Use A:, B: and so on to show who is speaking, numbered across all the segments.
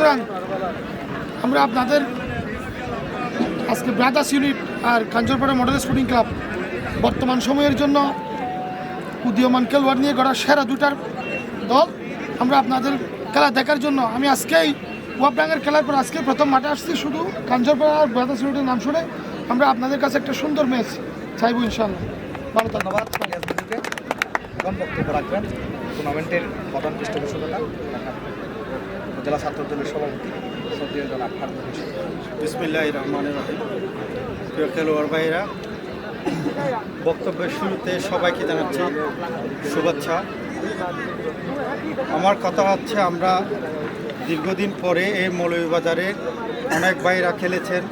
A: সুতরাং আমরা আপনাদের আজকে ব্রাদার্স ইউনিট আর কাঞ্চনপাড়া মডেল স্পোর্টিং ক্লাব বর্তমান সময়ের জন্য উদীয়মান খেলোয়াড় নিয়ে গড়া সেরা দুটার দল। আমরা আপনাদের খেলা দেখার জন্য আমি আজকেই ওয়াবডাঙ্গের খেলার পর আজকে প্রথম মাঠে আসছি শুধু কাঞ্চনপাড়া আর ব্রাদার্স ইউনিটের নাম শুনে। আমরা আপনাদের কাছে একটা সুন্দর ম্যাচ চাইবো ইনশাআল্লাহ। ভালো
B: ধন্যবাদ। এখন বক্তব্য রাখবেন টুর্নামেন্টের প্রধান পৃষ্ঠপোষকতা জেলা ছাত্র দলের সভাপতি সদ্দীয় জনাব ফারুক হোসেন।
C: বিসমিল্লাহির রহমানির রহিম। প্রিয় খেলোয়াড় ভাইয়েরা, বক্তব্যের শুরুতে সবাইকে জানাচ্ছি শুভেচ্ছা। আমার কথা হচ্ছে, আমরা দীর্ঘদিন পরে এই মৌলভীবাজারে অনেক ভাইরা খেলেছেন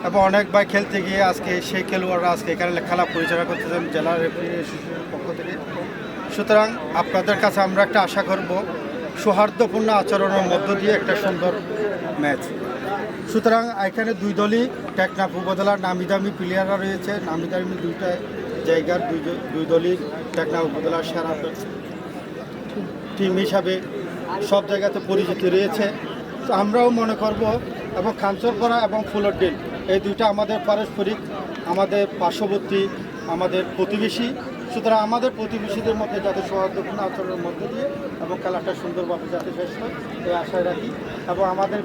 C: এবং অনেক ভাই খেলতে গিয়ে আজকে সেই খেলোয়াড়রা আজকে এখানে খেলা পরিচালনা করতেছেন জেলা রেফারি অ্যাসোসিয়েশনের পক্ষ থেকে। সুতরাং আপনাদের কাছে আমরা একটা আশা করব সৌহার্দ্যপূর্ণ আচরণের মধ্য দিয়ে একটা সুন্দর ম্যাচ। সুতরাং এখানে দুই দলই টেকনাফ উপজেলার নামি দামি প্লেয়াররা রয়েছে। নামি দামি দুইটা জায়গার দুই দলই টেকনাফ উপজেলার সেরা টিম হিসাবে সব জায়গাতে পরিচিত রয়েছে। তো আমরাও মনে করব এবং কাঞ্চনপাড়া এবং ফুলরডিল এই দুইটা আমাদের পারস্পরিক, আমাদের পার্শ্ববর্তী, আমাদের প্রতিবেশী। সুতরাং আমাদের প্রতিবেশীদের মধ্যে যাতে সৌহার্দ্যপূর্ণ আচরণের মধ্যে দিয়ে এবং খেলাটা সুন্দরভাবে যাতে শেষ হয় এই আশায় রাখি। এবং আমাদের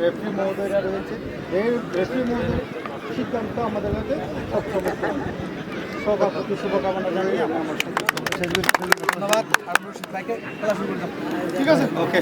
C: রেফারি মহোদয়রা রয়েছে, এই রেফারি মহোদয়ের সিদ্ধান্ত আমাদের কাছে সবসময় সবার প্রতি শুভকামনা জানিয়ে আমি আমার
B: ধন্যবাদ। ফারুক হোসেন ভাইকে খেলা শুরু করলাম।
A: ঠিক আছে,
C: ওকে।